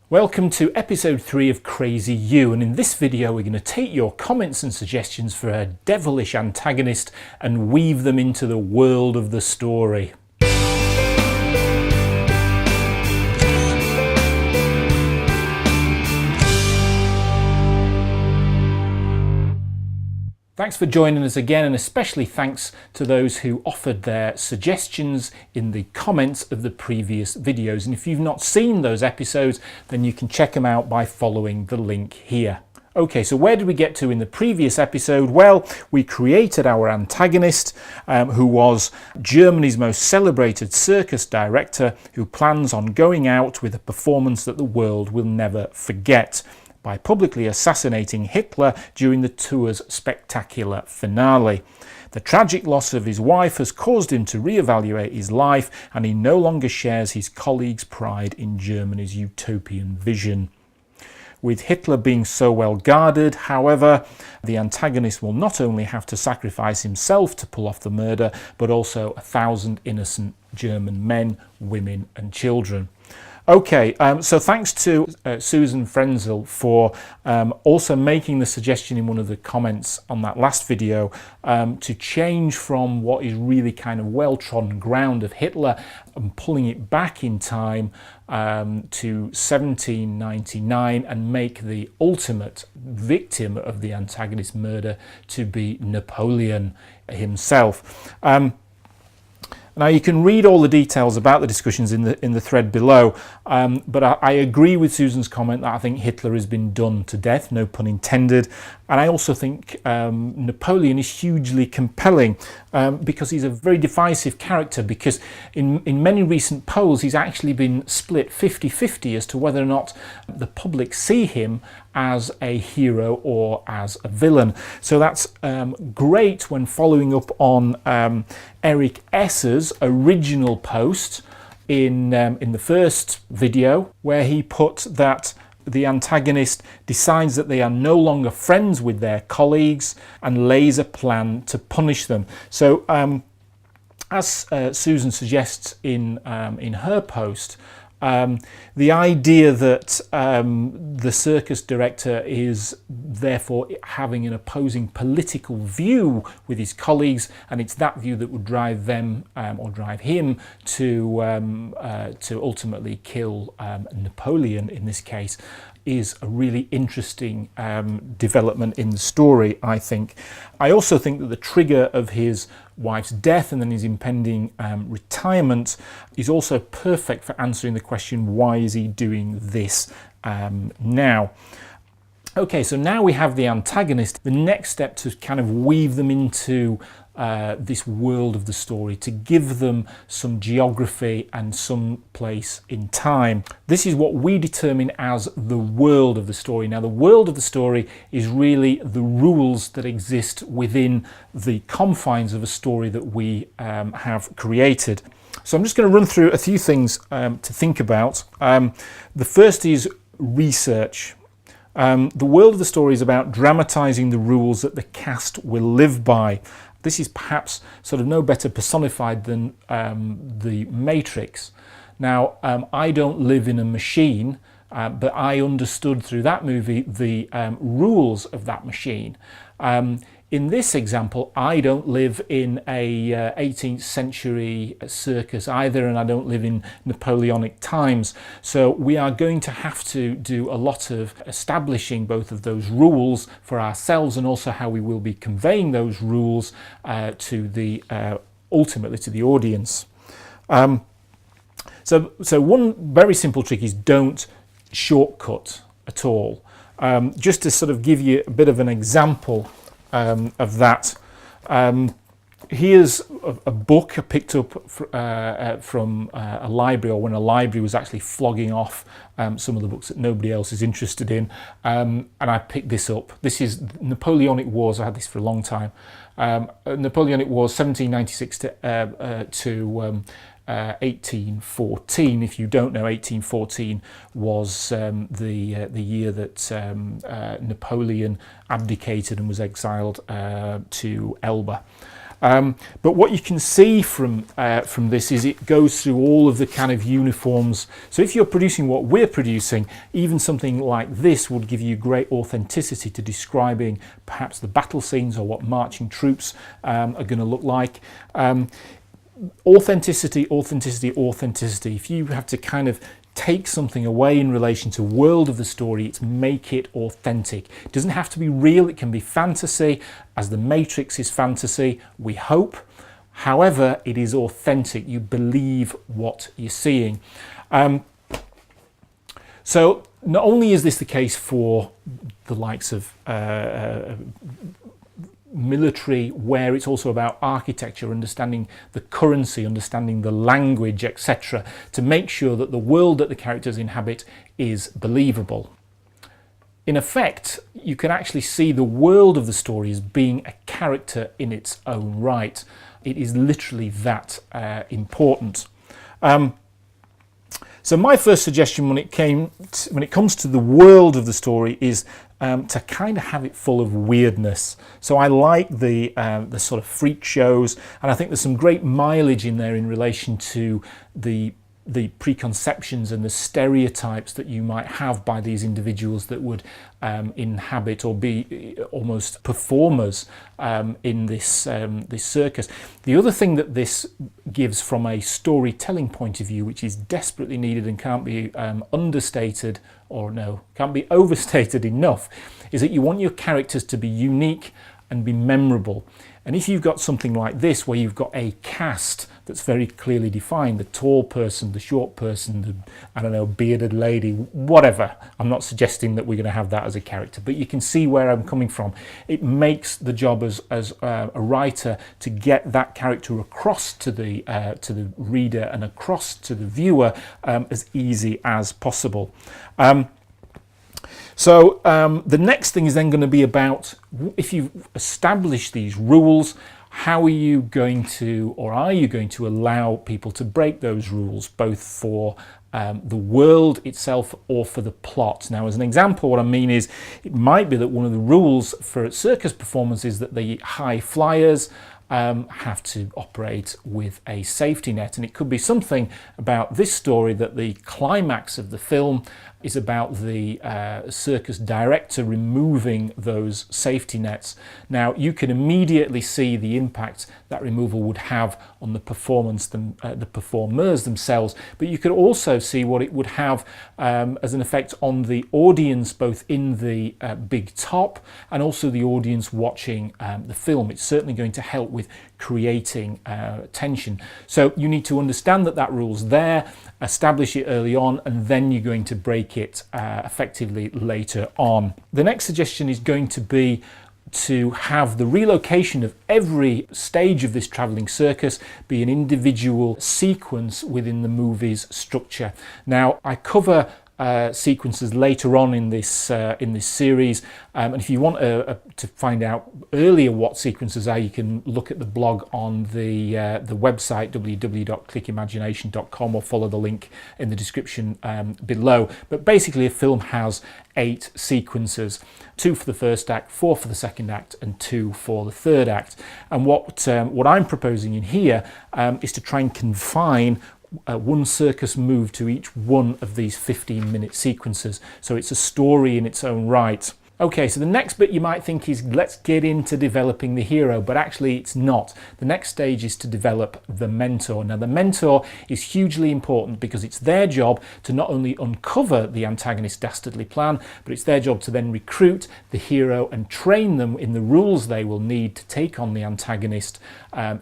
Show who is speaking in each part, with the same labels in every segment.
Speaker 1: Welcome to episode 3 of Crazy You, and in this video we're going to take your comments and suggestions for a devilish antagonist and weave them into the world of the story. Thanks for joining us again, and especially thanks to those who offered their suggestions in the comments of the previous videos. And if you've not seen those episodes, then you can check them out by following the link here. Okay, so where did we get to in the previous episode? Well, we created our antagonist, who was Germany's most celebrated circus director, who plans on going out with a performance that the world will never forget, by publicly assassinating Hitler during the tour's spectacular finale. The tragic loss of his wife has caused him to reevaluate his life, and he no longer shares his colleagues' pride in Germany's utopian vision. With Hitler being so well guarded, however, the antagonist will not only have to sacrifice himself to pull off the murder, but also 1,000 innocent German men, women and children. Okay, so thanks to Susan Frenzel for also making the suggestion in one of the comments on that last video to change from what is really kind of well-trodden ground of Hitler and pulling it back in time to 1799 and make the ultimate victim of the antagonist murder to be Napoleon himself. Now you can read all the details about the discussions in the thread below, but I agree with Susan's comment that I think Hitler has been done to death, no pun intended, and I also think Napoleon is hugely compelling because he's a very divisive character, because in many recent polls he's actually been split 50-50 as to whether or not the public see him as a hero or as a villain. So that's great when following up on Eric Esser's original post in the first video, where he put that the antagonist decides that they are no longer friends with their colleagues and lays a plan to punish them. So as Susan suggests in her post, the idea that the circus director is therefore having an opposing political view with his colleagues, and it's that view that would drive them or drive him to ultimately kill Napoleon in this case, is a really interesting development in the story, I think. I also think that the trigger of his wife's death and then his impending retirement is also perfect for answering the question, why is he doing this now? Okay, so now we have the antagonist. The next step to kind of weave them into this world of the story, to give them some geography and some place in time. This is what we determine as the world of the story. Now, the world of the story is really the rules that exist within the confines of a story that we have created. So I'm just going to run through a few things to think about. The first is research. The world of the story is about dramatising the rules that the cast will live by. This is perhaps sort of no better personified than the Matrix. Now, I don't live in a machine, but I understood through that movie the rules of that machine. In this example, I don't live in a 18th century circus either, and I don't live in Napoleonic times. So we are going to have to do a lot of establishing both of those rules for ourselves, and also how we will be conveying those rules to the ultimately to the audience. So one very simple trick is don't shortcut at all. Just to sort of give you a bit of an example of that. Here's a book I picked up from a library, or when a library was actually flogging off some of the books that nobody else is interested in, and I picked this up. This is Napoleonic Wars. I had this for a long time. Napoleonic Wars 1796 to 1814. If you don't know, 1814 was the year that Napoleon abdicated and was exiled to Elba. But what you can see from this is it goes through all of the kind of uniforms. So if you're producing what we're producing, even something like this would give you great authenticity to describing perhaps the battle scenes or what marching troops are going to look like. Authenticity, authenticity, authenticity. If you have to kind of take something away in relation to world of the story, it's make it authentic. It doesn't have to be real, it can be fantasy, as the Matrix is fantasy, we hope. However, it is authentic. You believe what you're seeing. So not only is this the case for the likes of military, where it's also about architecture, understanding the currency, understanding the language, etc., to make sure that the world that the characters inhabit is believable. In effect, you can actually see the world of the story as being a character in its own right. It is literally that important. So my first suggestion when it comes to the world of the story is to kind of have it full of weirdness. So I like the sort of freak shows, and I think there's some great mileage in there in relation to the preconceptions and the stereotypes that you might have by these individuals that would inhabit or be almost performers in this circus. The other thing that this gives from a storytelling point of view, which is desperately needed and can't be understated, or no, can't be overstated enough, is that you want your characters to be unique and be memorable. And if you've got something like this, where you've got a cast that's very clearly defined, the tall person, the short person, the, I don't know, bearded lady, whatever. I'm not suggesting that we're going to have that as a character, but you can see where I'm coming from. It makes the job as a writer to get that character across to the reader and across to the viewer as easy as possible. So the next thing is then going to be about, if you've established these rules, how are you going to, or are you going to allow people to break those rules, both for the world itself or for the plot? Now, as an example, what I mean is, it might be that one of the rules for a circus performance is that the high flyers have to operate with a safety net, and it could be something about this story that the climax of the film is about the circus director removing those safety nets. Now, you can immediately see the impact that removal would have on the performers themselves, but you could also see what it would have as an effect on the audience, both in the big top and also the audience watching the film. It's certainly going to help with creating tension. So you need to understand that that rule's there, establish it early on, and then you're going to break it effectively later on. The next suggestion is going to be to have the relocation of every stage of this travelling circus be an individual sequence within the movie's structure. Now, I cover sequences later on in this series, and if you want to find out earlier what sequences are, you can look at the blog on the website www.clickimagination.com, or follow the link in the description below. But basically, a film has 8 sequences: 2 for the first act, 4 for the second act, and 2 for the third act. And what I'm proposing in here is to try and confine one circus move to each one of these 15-minute sequences, so it's a story in its own right. Okay, so the next bit you might think is, let's get into developing the hero, but actually it's not. The next stage is to develop the mentor. Now, the mentor is hugely important because it's their job to not only uncover the antagonist's dastardly plan, but it's their job to then recruit the hero and train them in the rules they will need to take on the antagonist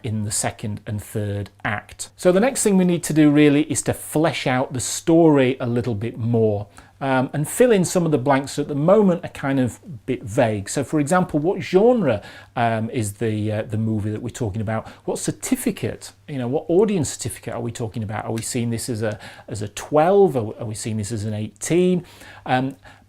Speaker 1: in the second and third act. So the next thing we need to do really is to flesh out the story a little bit more. And fill in some of the blanks that at the moment are kind of a bit vague. So, for example, what genre is the movie that we're talking about? What certificate, what audience certificate are we talking about? Are we seeing this as a 12? Are we seeing this as an 18?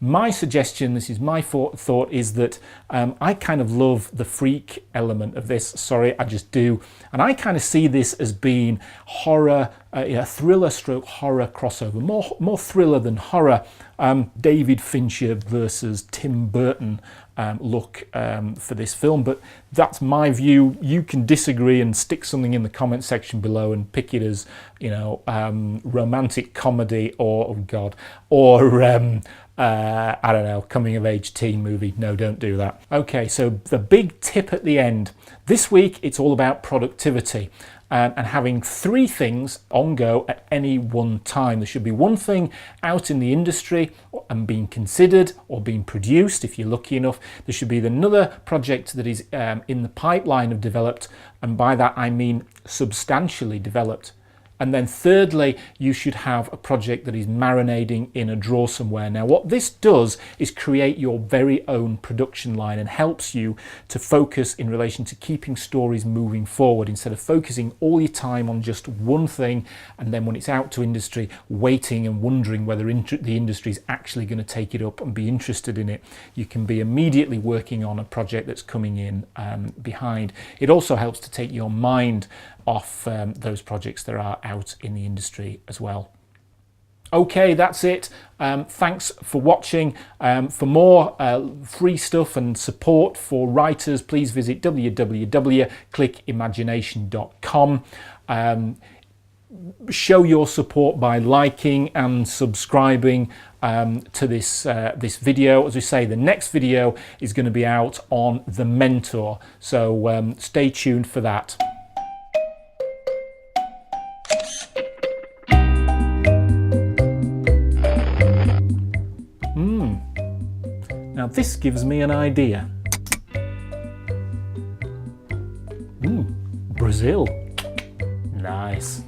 Speaker 1: My suggestion, this is my thought, is that I kind of love the freak element of this. Sorry, I just do. And I kind of see this as being horror, a thriller stroke horror crossover, more thriller than horror. David Fincher versus Tim Burton look for this film, but that's my view. You can disagree and stick something in the comment section below and pick it as, you know, romantic comedy or, oh God, or I don't know, coming of age teen movie. No, don't do that. Okay, so the big tip at the end. This week it's all about productivity. And having 3 things on go at any one time. There should be one thing out in the industry and being considered or being produced if you're lucky enough. There should be another project that is in the pipeline of developed, and by that I mean substantially developed. And then thirdly, you should have a project that is marinating in a drawer somewhere. Now, what this does is create your very own production line and helps you to focus in relation to keeping stories moving forward instead of focusing all your time on just one thing and then when it's out to industry, waiting and wondering whether the industry is actually going to take it up and be interested in it. You can be immediately working on a project that's coming in behind. It also helps to take your mind off those projects that are out in the industry as well. Okay, that's it. Thanks for watching. For more free stuff and support for writers, please visit www.clickimagination.com. Show your support by liking and subscribing to this video. As we say, the next video is going to be out on The Mentor, so stay tuned for that. Now this gives me an idea. Brazil. Nice.